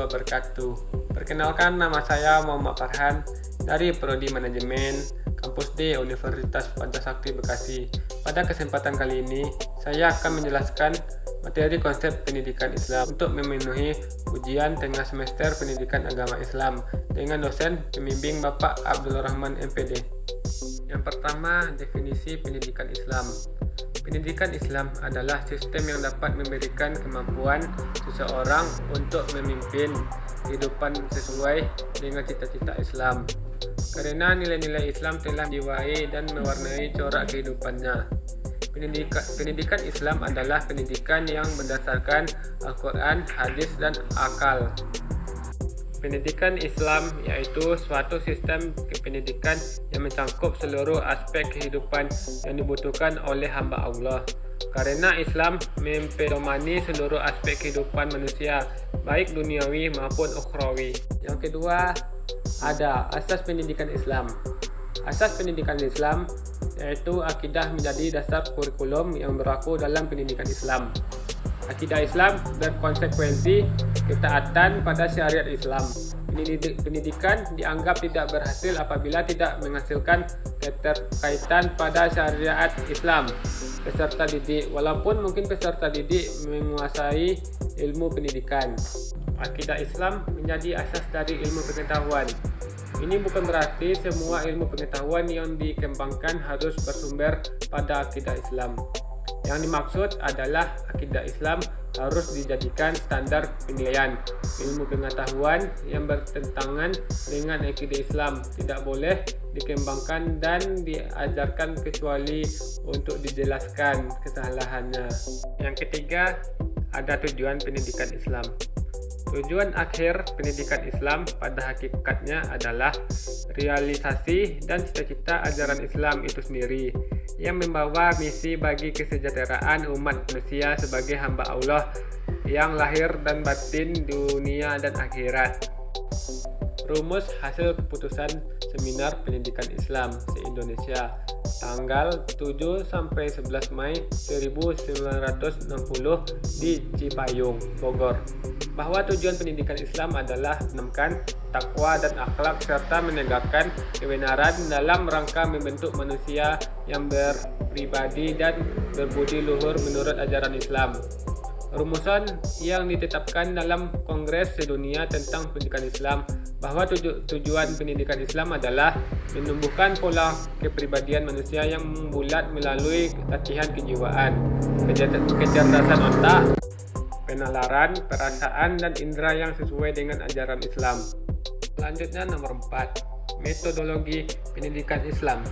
wabarakatuh. Perkenalkan, nama saya Muhammad Farhan dari Prodi Manajemen Kampus D Universitas Pancasakti Bekasi. Pada kesempatan kali ini, saya akan menjelaskan materi konsep pendidikan Islam untuk memenuhi ujian tengah semester pendidikan agama Islam dengan dosen pembimbing Bapak Abdul Rahman MPD. Yang pertama, definisi pendidikan Islam. Pendidikan Islam adalah sistem yang dapat memberikan kemampuan seseorang untuk memimpin kehidupan sesuai dengan cita-cita Islam. Karena nilai-nilai Islam telah jiwai dan mewarnai corak kehidupannya. Pendidikan Islam adalah pendidikan yang berdasarkan Al-Quran, hadis, dan akal. Pendidikan Islam yaitu suatu sistem pendidikan yang mencakup seluruh aspek kehidupan yang dibutuhkan oleh hamba Allah. Karena Islam mempedomani seluruh aspek kehidupan manusia, baik duniawi maupun ukhrawi. Yang kedua, ada asas pendidikan Islam. Asas pendidikan Islam yaitu akidah menjadi dasar kurikulum yang berlaku dalam pendidikan Islam. Akidah Islam berkonsekuensi ketaatan pada syariat Islam. Pendidikan dianggap tidak berhasil apabila tidak menghasilkan keterkaitan pada syariat Islam peserta didik, walaupun mungkin peserta didik menguasai ilmu pendidikan. Akidah Islam menjadi asas dari ilmu pengetahuan. Ini bukan berarti semua ilmu pengetahuan yang dikembangkan harus bersumber pada akidah Islam. Yang dimaksud adalah akidah Islam harus dijadikan standar penilaian. Ilmu pengetahuan yang bertentangan dengan akidah Islam tidak boleh dikembangkan dan diajarkan kecuali untuk dijelaskan kesalahannya. Yang ketiga, ada tujuan pendidikan Islam. Tujuan akhir pendidikan Islam pada hakikatnya adalah realisasi dan cita-cita ajaran Islam itu sendiri yang membawa misi bagi kesejahteraan umat manusia sebagai hamba Allah yang lahir dan batin dunia dan akhirat. Rumus hasil keputusan Seminar Pendidikan Islam se-Indonesia tanggal 7 sampai 11 Mei 1960 di Cipayung, Bogor, bahwa tujuan pendidikan Islam adalah menanamkan takwa dan akhlak serta menegakkan kebenaran dalam rangka membentuk manusia yang berpribadi dan berbudi luhur menurut ajaran Islam. Rumusan yang ditetapkan dalam Kongres Sedunia tentang Pendidikan Islam bahwa tujuan pendidikan Islam adalah menumbuhkan pola kepribadian manusia yang bulat melalui latihan kejiwaan, kecerdasan otak, penalaran, perasaan, dan indera yang sesuai dengan ajaran Islam. Selanjutnya nomor 4, metodologi pendidikan Islam.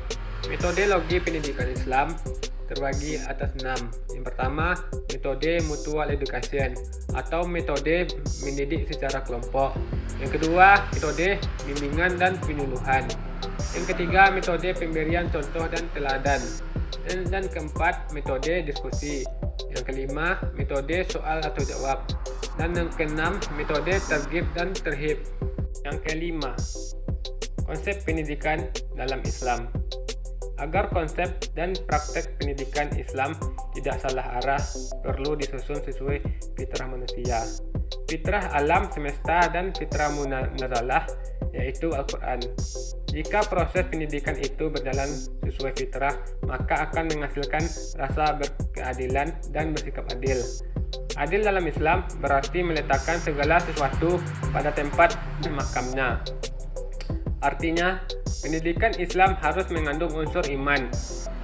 Metodologi pendidikan Islam terbagi atas 6. Yang pertama, metode mutual education atau metode mendidik secara kelompok. Yang kedua, metode bimbingan dan penyuluhan. Yang ketiga, metode pemberian contoh dan teladan. Dan keempat, metode diskusi. Yang kelima, metode soal atau jawab. Dan yang keenam, metode targhib dan terhib. Yang kelima, konsep pendidikan dalam Islam. Agar konsep dan praktek pendidikan Islam tidak salah arah, perlu disusun sesuai fitrah manusia, fitrah alam semesta, dan fitrah munazalah, yaitu Al-Quran. Jika proses pendidikan itu berjalan sesuai fitrah, maka akan menghasilkan rasa berkeadilan dan bersikap adil. Adil dalam Islam berarti meletakkan segala sesuatu pada tempat makamnya. Artinya, pendidikan Islam harus mengandung unsur iman,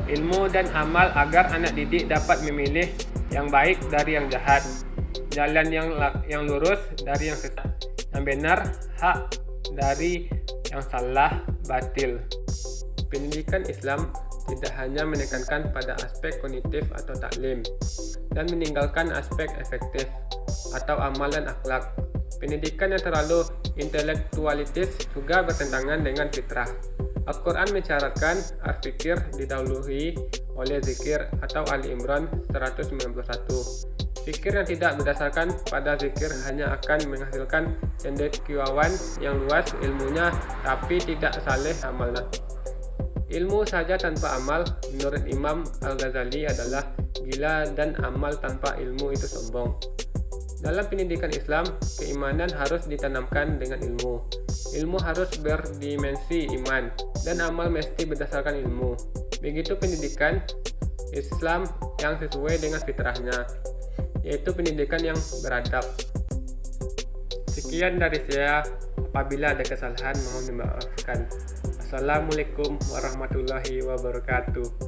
ilmu, dan amal agar anak didik dapat memilih yang baik dari yang jahat, jalan yang lurus dari yang sesat, yang benar, hak dari yang salah, batil. Pendidikan Islam tidak hanya menekankan pada aspek kognitif atau taklim dan meninggalkan aspek efektif atau amal dan akhlak. Pendidikan yang terlalu intelektualitis juga bertentangan dengan fitrah. Al-Quran mencaratkan al-fikir didahului oleh zikir atau Ali Imran 191. Fikir yang tidak berdasarkan pada zikir hanya akan menghasilkan cendekiawan yang luas ilmunya tapi tidak saleh amalnya. Ilmu saja tanpa amal, menurut Imam Al-Ghazali, adalah gila, dan amal tanpa ilmu itu sombong. Dalam pendidikan Islam, keimanan harus ditanamkan dengan ilmu. Ilmu harus berdimensi iman, dan amal mesti berdasarkan ilmu. Begitu pendidikan Islam yang sesuai dengan fitrahnya, yaitu pendidikan yang beradab. Sekian dari saya. Apabila ada kesalahan, mohon dimaafkan. Assalamualaikum warahmatullahi wabarakatuh.